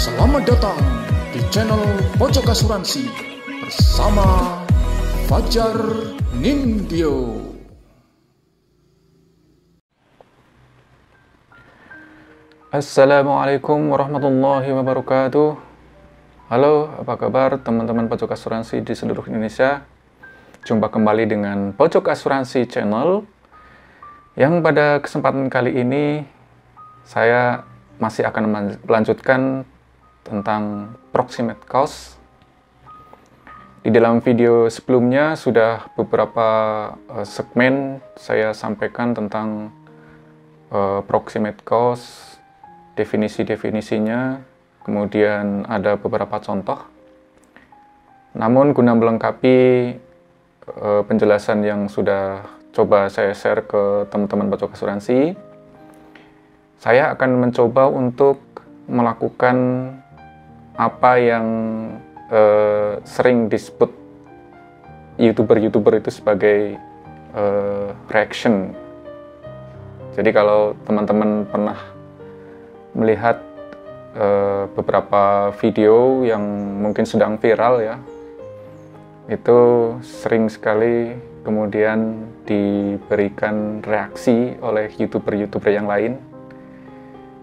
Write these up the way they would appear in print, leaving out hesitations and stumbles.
Selamat datang di channel Pojok Asuransi bersama Fajar Nindyo. Assalamualaikum warahmatullahi wabarakatuh. Halo, apa kabar teman-teman pojok asuransi di seluruh Indonesia? Jumpa kembali dengan Pojok Asuransi Channel, yang pada kesempatan kali ini saya masih akan melanjutkan tentang proximate cost. Di dalam video sebelumnya sudah beberapa segmen saya sampaikan tentang proximate cost, definisi-definisinya, kemudian ada beberapa contoh. Namun guna melengkapi penjelasan yang sudah coba saya share ke teman-teman pojok asuransi, saya akan mencoba untuk melakukan apa yang sering disebut YouTuber itu sebagai reaction. Jadi kalau teman-teman pernah melihat beberapa video yang mungkin sedang viral ya, itu sering sekali kemudian diberikan reaksi oleh YouTuber yang lain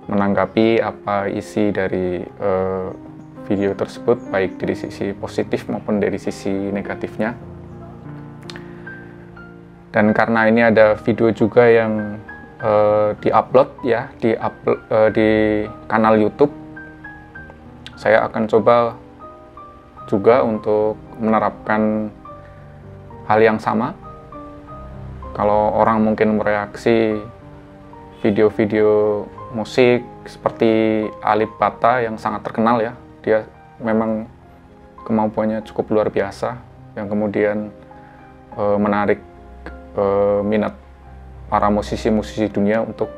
menanggapi apa isi dari video tersebut, baik dari sisi positif maupun dari sisi negatifnya. Dan karena ini ada video juga yang di-upload ya, di kanal YouTube, saya akan coba juga untuk menerapkan hal yang sama. Kalau orang mungkin mereaksi video-video musik seperti Alip Ba Ta yang sangat terkenal ya, dia memang kemampuannya cukup luar biasa, yang kemudian menarik minat para musisi-musisi dunia untuk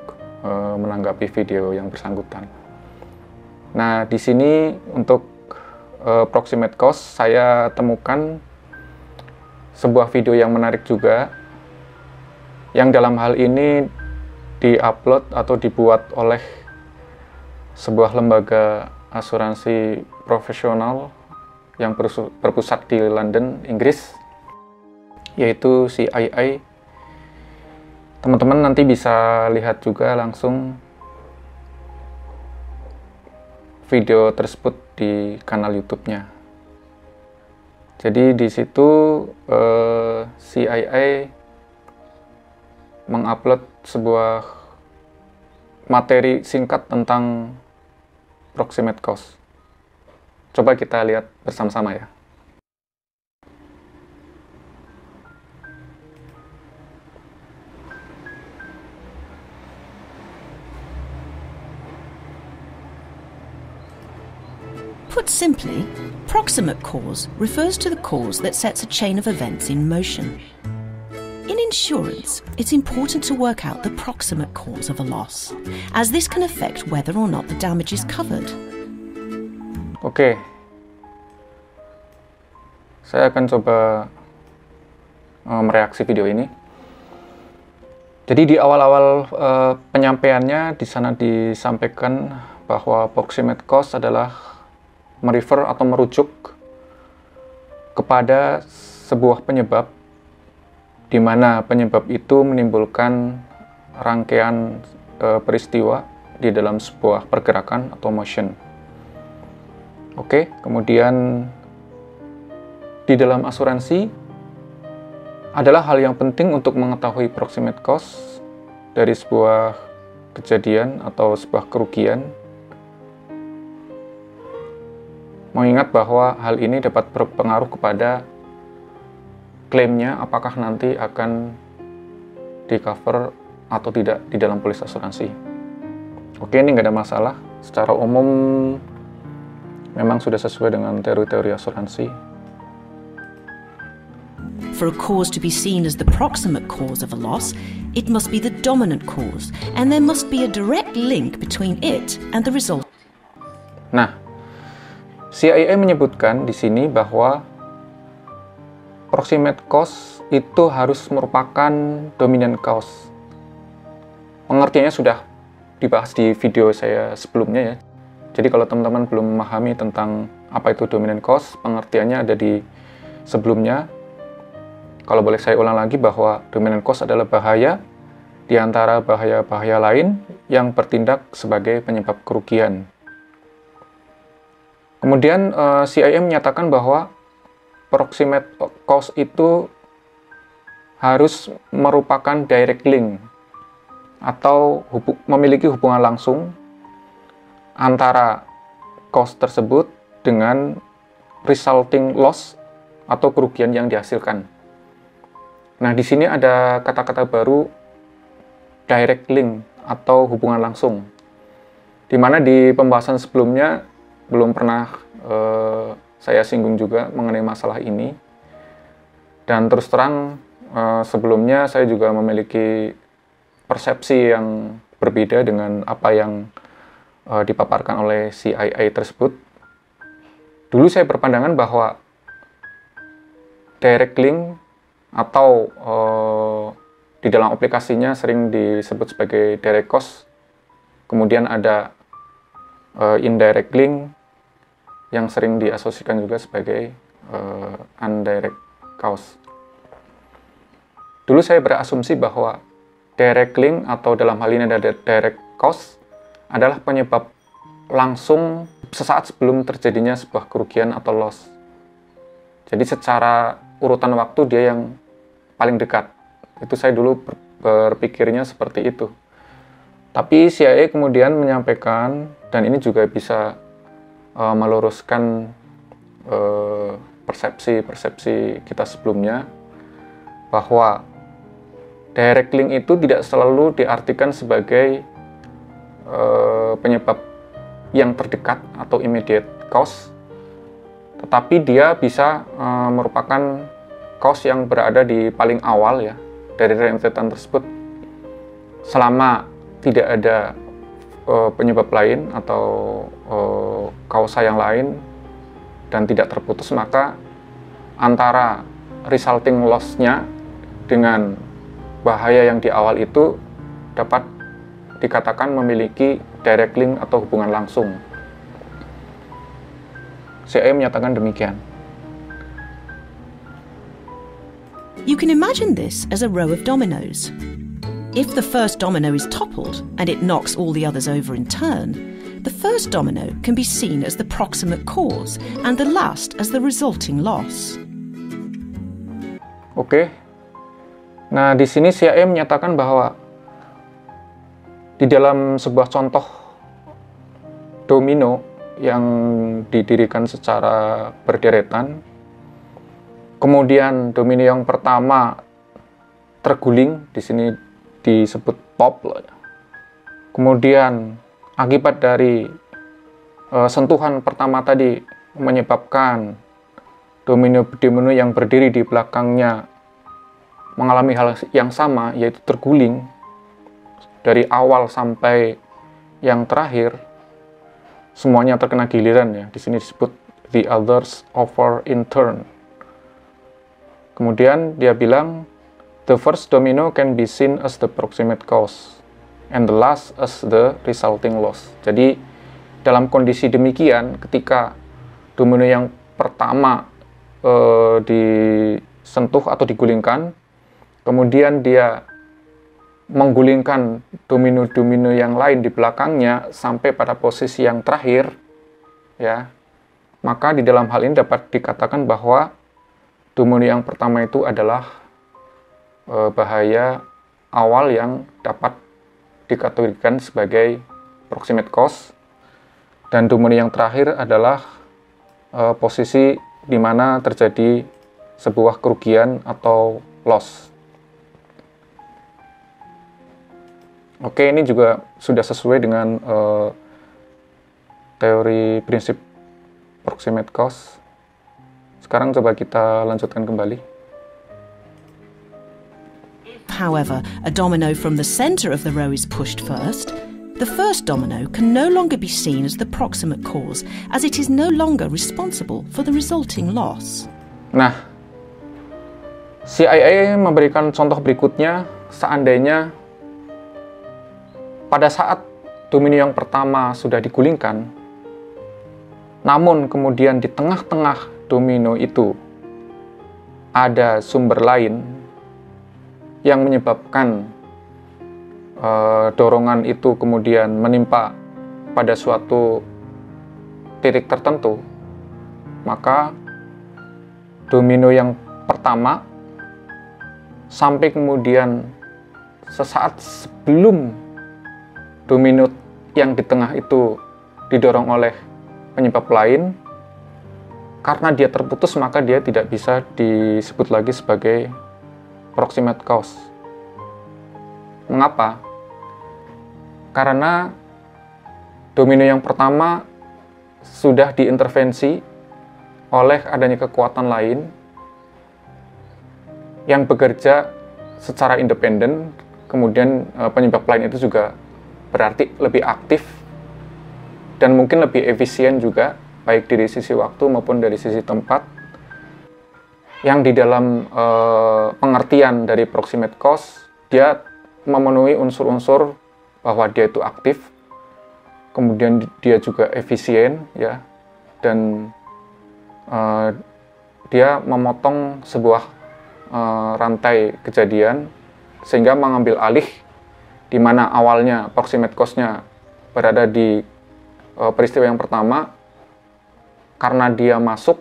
menanggapi video yang bersangkutan. Nah, di sini untuk proximate cost saya temukan sebuah video yang menarik juga, yang dalam hal ini di-upload atau dibuat oleh sebuah lembaga asuransi profesional yang berpusat di London, Inggris, yaitu CII. Teman-teman nanti bisa lihat juga langsung video tersebut di kanal YouTube-nya. Jadi di situ CII mengupload sebuah materi singkat tentang proximate cost. Coba kita lihat bersama-sama ya. Put simply, proximate cause refers to the cause that sets a chain of events in motion. In insurance, it's important to work out the proximate cause of a loss, as this can affect whether or not the damage is covered. Oke, saya akan coba mereaksi video ini. Jadi di awal-awal penyampaiannya di sana disampaikan bahwa proximate cause adalah merefer atau merujuk kepada sebuah penyebab, di mana penyebab itu menimbulkan rangkaian peristiwa di dalam sebuah pergerakan atau motion. Oke, kemudian di dalam asuransi adalah hal yang penting untuk mengetahui proximate cost dari sebuah kejadian atau sebuah kerugian, mengingat bahwa hal ini dapat berpengaruh kepada klaimnya, apakah nanti akan di cover atau tidak di dalam polis asuransi. Oke, ini nggak ada masalah. Secara umum memang sudah sesuai dengan teori-teori asuransi. For a cause to be seen as the proximate cause of a loss, it must be the dominant cause, and there must be a direct link between it and the result. Nah, CII menyebutkan di sini bahwa proximate cause itu harus merupakan dominant cause. Pengertiannya sudah dibahas di video saya sebelumnya ya. Jadi kalau teman-teman belum memahami tentang apa itu dominant cause, pengertiannya ada di sebelumnya. Kalau boleh saya ulang lagi bahwa dominant cause adalah bahaya di antara bahaya-bahaya lain yang bertindak sebagai penyebab kerugian. Kemudian CIA menyatakan bahwa proximate cause itu harus merupakan direct link atau memiliki hubungan langsung antara cause tersebut dengan resulting loss atau kerugian yang dihasilkan. Nah, di sini ada kata-kata baru direct link atau hubungan langsung, di mana di pembahasan sebelumnya belum pernah saya singgung juga mengenai masalah ini. Dan terus terang sebelumnya saya juga memiliki persepsi yang berbeda dengan apa yang dipaparkan oleh CIA tersebut. Dulu saya berpandangan bahwa direct link atau di dalam aplikasinya sering disebut sebagai direct cause, kemudian ada indirect link yang sering diasosiasikan juga sebagai indirect cause. Dulu saya berasumsi bahwa direct link atau dalam hal ini ada direct cause adalah penyebab langsung sesaat sebelum terjadinya sebuah kerugian atau loss. Jadi secara urutan waktu dia yang paling dekat. Itu saya dulu berpikirnya seperti itu. Tapi CIA kemudian menyampaikan, dan ini juga bisa meluruskan persepsi-persepsi kita sebelumnya, bahwa direct link itu tidak selalu diartikan sebagai penyebab yang terdekat atau immediate cause, tetapi dia bisa merupakan cause yang berada di paling awal ya dari rentetan tersebut. Selama tidak ada penyebab lain atau kausa yang lain dan tidak terputus, maka antara resulting loss-nya dengan bahaya yang di awal itu dapat dikatakan memiliki direct link atau hubungan langsung. CIA menyatakan demikian. You can imagine this as a row of dominoes. If the first domino is toppled and it knocks all the others over in turn, the first domino can be seen as the proximate cause and the last as the resulting loss. Oke. Nah, di sini CIA menyatakan bahwa di dalam sebuah contoh domino yang didirikan secara berderetan, kemudian domino yang pertama terguling, di sini disebut top. Kemudian akibat dari sentuhan pertama tadi menyebabkan domino yang berdiri di belakangnya mengalami hal yang sama, yaitu terguling dari awal sampai yang terakhir, semuanya terkena giliran ya. Di sini disebut the others over in turn. Kemudian dia bilang, the first domino can be seen as the proximate cause, and the last as the resulting loss. Jadi, dalam kondisi demikian, ketika domino yang pertama disentuh atau digulingkan, kemudian dia menggulingkan domino-domino yang lain di belakangnya sampai pada posisi yang terakhir, ya, maka di dalam hal ini dapat dikatakan bahwa domino yang pertama itu adalah bahaya awal yang dapat dikategorikan sebagai proximate cause, dan domino yang terakhir adalah posisi di mana terjadi sebuah kerugian atau loss. Oke, ini juga sudah sesuai dengan teori prinsip proximate cause. Sekarang coba kita lanjutkan kembali. However, a domino from the center of the row is pushed first. The first domino can no longer be seen as the proximate cause, as it is no longer responsible for the resulting loss. Nah, CIA memberikan contoh berikutnya, seandainya pada saat domino yang pertama sudah digulingkan, namun kemudian di tengah-tengah domino itu ada sumber lain yang menyebabkan dorongan itu kemudian menimpa pada suatu titik tertentu, maka domino yang pertama sampai kemudian sesaat sebelum domino yang di tengah itu didorong oleh penyebab lain, karena dia terputus maka dia tidak bisa disebut lagi sebagai proximate cause. Mengapa? Karena domino yang pertama sudah diintervensi oleh adanya kekuatan lain yang bekerja secara independen, kemudian penyebab lain itu juga berarti lebih aktif dan mungkin lebih efisien juga, baik dari sisi waktu maupun dari sisi tempat, yang di dalam pengertian dari proximate cause, dia memenuhi unsur-unsur bahwa dia itu aktif, kemudian dia juga efisien, ya, dan dia memotong sebuah rantai kejadian sehingga mengambil alih di mana awalnya proximate cause-nya berada di peristiwa yang pertama, karena dia masuk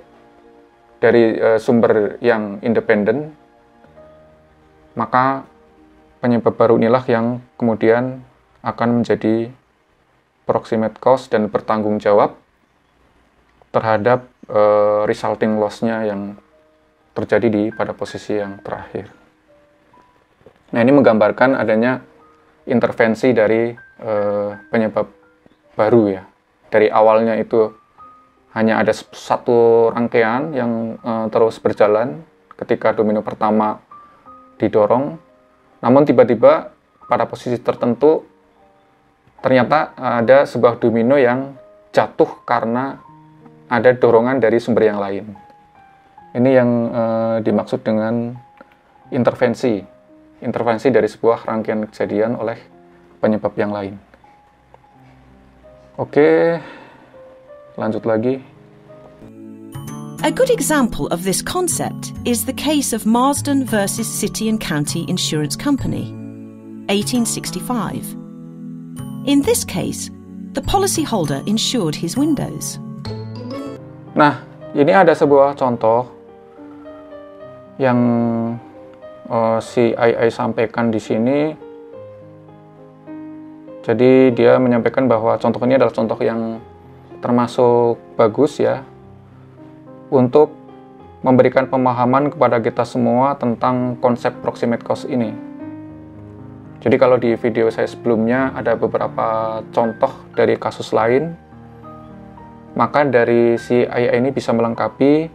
dari sumber yang independen, maka penyebab baru inilah yang kemudian akan menjadi proximate cause dan bertanggung jawab terhadap resulting loss-nya yang terjadi pada posisi yang terakhir. Nah, ini menggambarkan adanya intervensi dari penyebab baru, ya. Dari awalnya itu hanya ada satu rangkaian yang terus berjalan ketika domino pertama didorong, namun tiba-tiba pada posisi tertentu ternyata ada sebuah domino yang jatuh karena ada dorongan dari sumber yang lain. Ini yang dimaksud dengan intervensi dari sebuah rangkaian kejadian oleh penyebab yang lain. Oke, lanjut lagi. A good example of this concept is the case of Marsden versus City and County Insurance Company, 1865. In this case, the policyholder insured his windows. Nah, ini ada sebuah contoh yang CIA sampaikan di sini. Jadi dia menyampaikan bahwa contoh ini adalah contoh yang termasuk bagus, ya, untuk memberikan pemahaman kepada kita semua tentang konsep proximate cause ini. Jadi kalau di video saya sebelumnya ada beberapa contoh dari kasus lain, maka dari CIA ini bisa melengkapi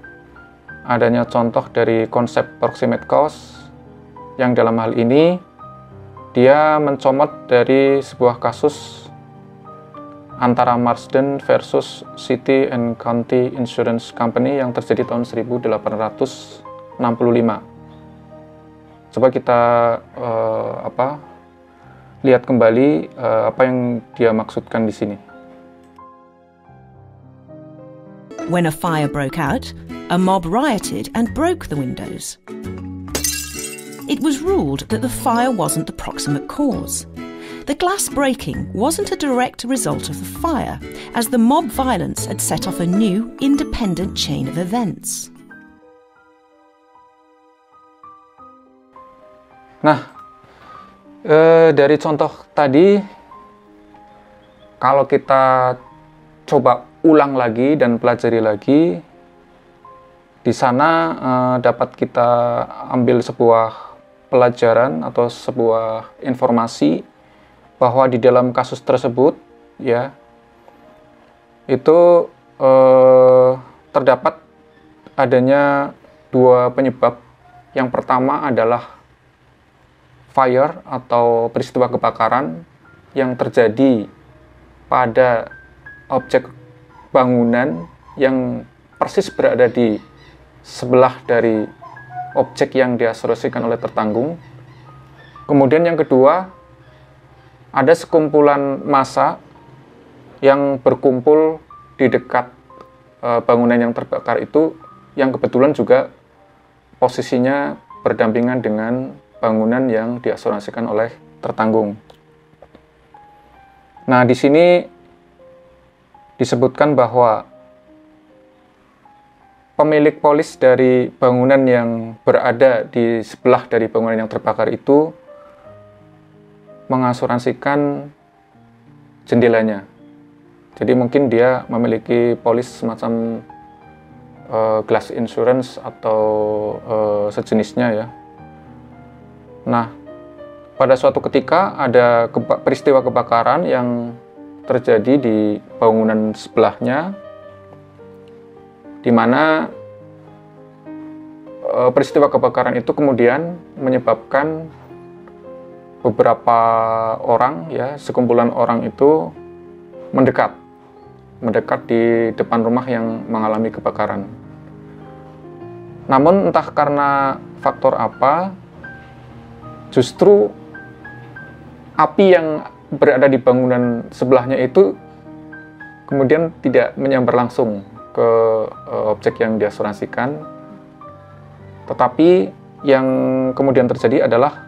adanya contoh dari konsep proximate cause, yang dalam hal ini dia mencomot dari sebuah kasus antara Marsden versus City and County Insurance Company yang terjadi tahun 1865. Coba kita lihat kembali apa yang dia maksudkan di sini. When a fire broke out, a mob rioted and broke the windows. It was ruled that the fire wasn't the proximate cause. The glass breaking wasn't a direct result of the fire, as the mob violence had set off a new, independent chain of events. Nah, dari contoh tadi, kalau kita coba ulang lagi dan pelajari lagi, di sana dapat kita ambil sebuah pelajaran atau sebuah informasi bahwa di dalam kasus tersebut, ya, itu terdapat adanya dua penyebab. Yang pertama adalah fire atau peristiwa kebakaran yang terjadi pada objek bangunan yang persis berada di sebelah dari objek yang diasosiasikan oleh tertanggung. Kemudian yang kedua, ada sekumpulan massa yang berkumpul di dekat bangunan yang terbakar itu yang kebetulan juga posisinya berdampingan dengan bangunan yang diasuransikan oleh tertanggung. Nah, di sini disebutkan bahwa pemilik polis dari bangunan yang berada di sebelah dari bangunan yang terbakar itu mengasuransikan jendelanya. Jadi mungkin dia memiliki polis semacam glass insurance atau sejenisnya ya. Nah, pada suatu ketika ada peristiwa kebakaran yang terjadi di bangunan sebelahnya, di mana peristiwa kebakaran itu kemudian menyebabkan beberapa orang ya, sekumpulan orang itu mendekat di depan rumah yang mengalami kebakaran. Namun entah karena faktor apa, justru api yang berada di bangunan sebelahnya itu kemudian tidak menyambar langsung ke objek yang diasuransikan, tetapi yang kemudian terjadi adalah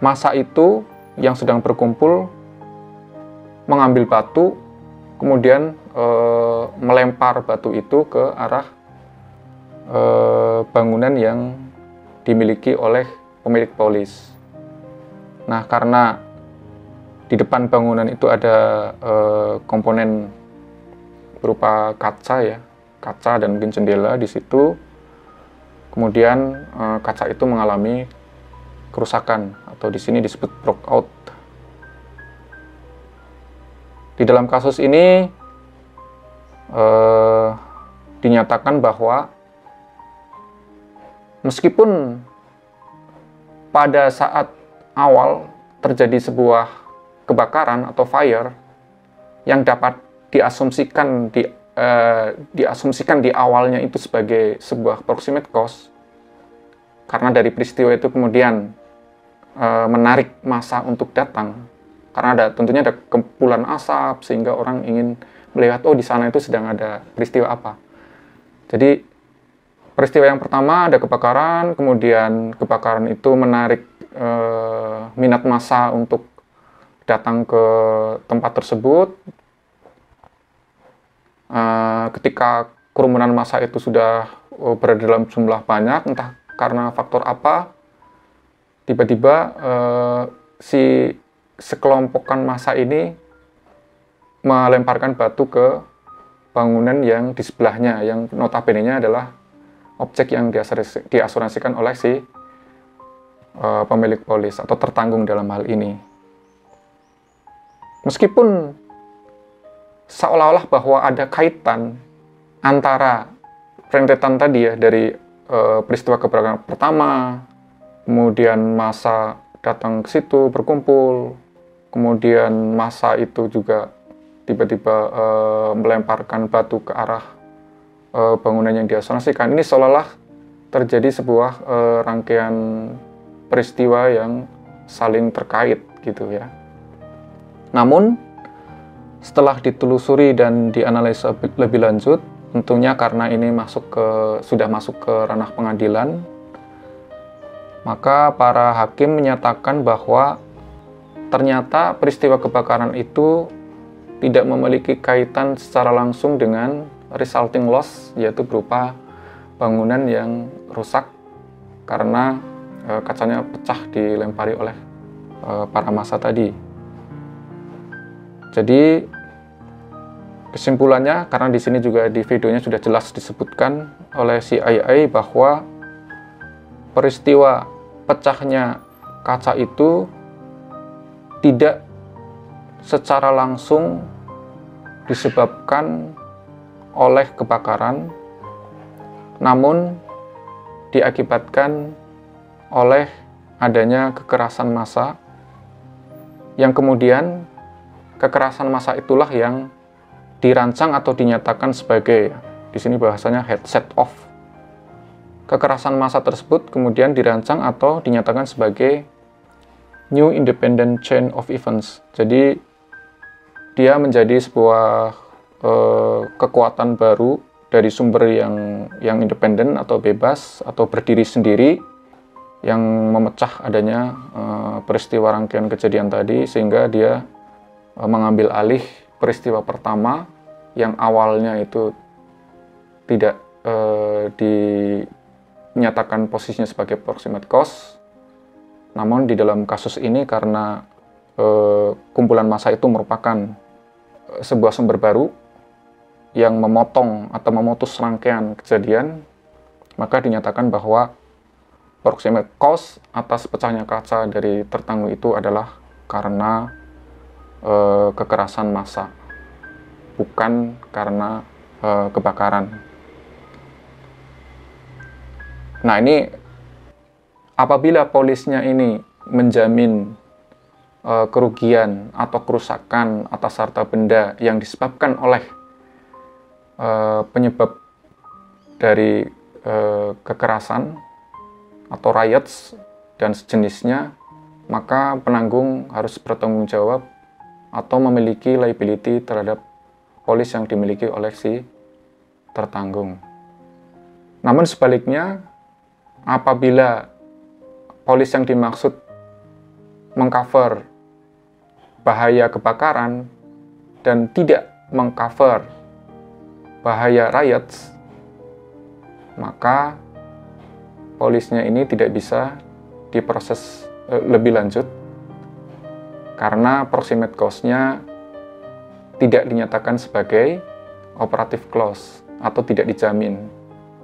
massa itu yang sedang berkumpul mengambil batu, kemudian melempar batu itu ke arah bangunan yang dimiliki oleh pemilik polis. Nah, karena di depan bangunan itu ada komponen berupa kaca ya, kaca dan mungkin jendela di situ. Kemudian kaca itu mengalami kerusakan atau di sini disebut broke out. Di dalam kasus ini dinyatakan bahwa meskipun pada saat awal terjadi sebuah kebakaran atau fire yang dapat diasumsikan di awalnya itu sebagai sebuah proximate cause, karena dari peristiwa itu kemudian menarik massa untuk datang, karena tentunya ada kepulan asap sehingga orang ingin melihat, oh di sana itu sedang ada peristiwa apa. Jadi peristiwa yang pertama ada kebakaran, kemudian kebakaran itu menarik minat massa untuk datang ke tempat tersebut. Ketika kerumunan massa itu sudah berada dalam jumlah banyak, entah karena faktor apa, tiba-tiba sekelompokan massa ini melemparkan batu ke bangunan yang di sebelahnya, yang notabene-nya adalah objek yang diasuransikan oleh si pemilik polis atau tertanggung dalam hal ini. Meskipun seolah-olah bahwa ada kaitan antara rentetan tadi ya, dari peristiwa kebakaran pertama, kemudian massa datang ke situ berkumpul, kemudian massa itu juga tiba-tiba melemparkan batu ke arah bangunan yang diasuransikan. Ini seolah-olah terjadi sebuah rangkaian peristiwa yang saling terkait gitu ya. Namun setelah ditelusuri dan dianalisa lebih lanjut, tentunya karena ini sudah masuk ke ranah pengadilan, maka para hakim menyatakan bahwa ternyata peristiwa kebakaran itu tidak memiliki kaitan secara langsung dengan resulting loss, yaitu berupa bangunan yang rusak karena kacanya pecah dilempari oleh para massa tadi. Jadi kesimpulannya, karena di sini juga di videonya sudah jelas disebutkan oleh CIA bahwa peristiwa pecahnya kaca itu tidak secara langsung disebabkan oleh kebakaran, namun diakibatkan oleh adanya kekerasan massa, yang kemudian kekerasan massa itulah yang dirancang atau dinyatakan sebagai, di sini bahasanya headset off. Kekerasan massa tersebut kemudian dirancang atau dinyatakan sebagai new independent chain of events. Jadi dia menjadi sebuah kekuatan baru dari sumber yang independen atau bebas atau berdiri sendiri yang memecah adanya peristiwa rangkaian kejadian tadi, sehingga dia mengambil alih peristiwa pertama yang awalnya itu tidak dinyatakan posisinya sebagai proximate cause. Namun di dalam kasus ini karena kumpulan massa itu merupakan sebuah sumber baru yang memotong atau memutus rangkaian kejadian, maka dinyatakan bahwa proximate cause atas pecahnya kaca dari tertanggung itu adalah karena kekerasan massa, bukan karena kebakaran. Nah, ini apabila polisnya ini menjamin kerugian atau kerusakan atas harta benda yang disebabkan oleh penyebab dari kekerasan atau riots dan sejenisnya, maka penanggung harus bertanggung jawab atau memiliki liability terhadap polis yang dimiliki oleh si tertanggung. Namun sebaliknya, apabila polis yang dimaksud mengcover bahaya kebakaran dan tidak mengcover bahaya riots, maka polisnya ini tidak bisa diproses lebih lanjut karena proximate cause-nya tidak dinyatakan sebagai operative clause atau tidak dijamin.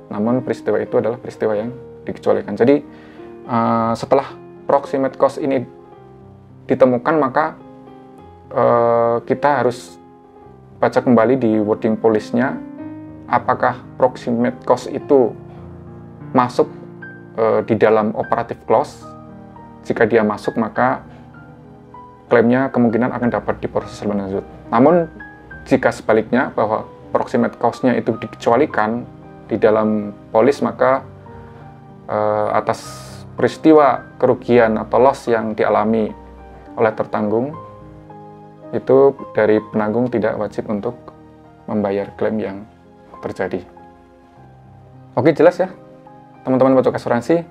Namun peristiwa itu adalah peristiwa yang dikecualikan. Jadi setelah proximate cause ini ditemukan, maka kita harus baca kembali di wording polisnya, apakah proximate cause itu masuk di dalam operative clause. Jika dia masuk, maka klaimnya kemungkinan akan dapat diproses lebih lanjut. Namun jika sebaliknya, bahwa proximate cause-nya itu dikecualikan di dalam polis, maka atas peristiwa kerugian atau loss yang dialami oleh tertanggung, itu dari penanggung tidak wajib untuk membayar klaim yang terjadi. Oke, jelas ya teman-teman pojok asuransi.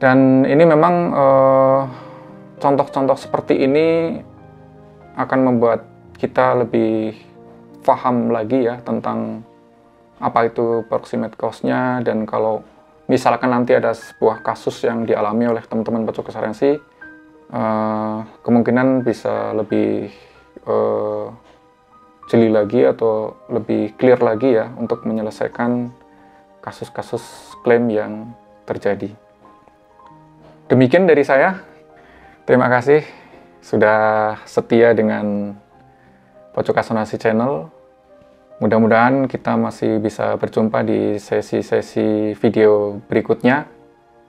Dan ini memang contoh-contoh seperti ini akan membuat kita lebih paham lagi ya tentang apa itu proximate cause-nya. Dan kalau misalkan nanti ada sebuah kasus yang dialami oleh teman-teman pojok asuransi, kemungkinan bisa lebih jeli lagi atau lebih clear lagi ya untuk menyelesaikan kasus-kasus klaim yang terjadi. Demikian dari saya. Terima kasih sudah setia dengan Pojok Asuransi Channel. Mudah-mudahan kita masih bisa berjumpa di sesi-sesi video berikutnya.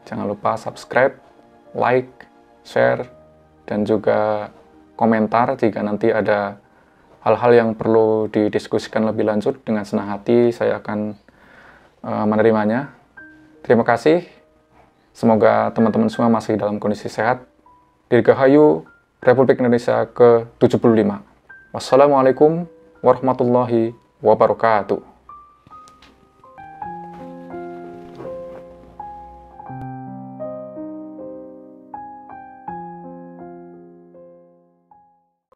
Jangan lupa subscribe, like, share, dan juga komentar jika nanti ada hal-hal yang perlu didiskusikan lebih lanjut. Dengan senang hati saya akan menerimanya. Terima kasih. Semoga teman-teman semua masih dalam kondisi sehat. Dirgahayu Republik Indonesia ke-75. Wassalamualaikum warahmatullahi wabarakatuh.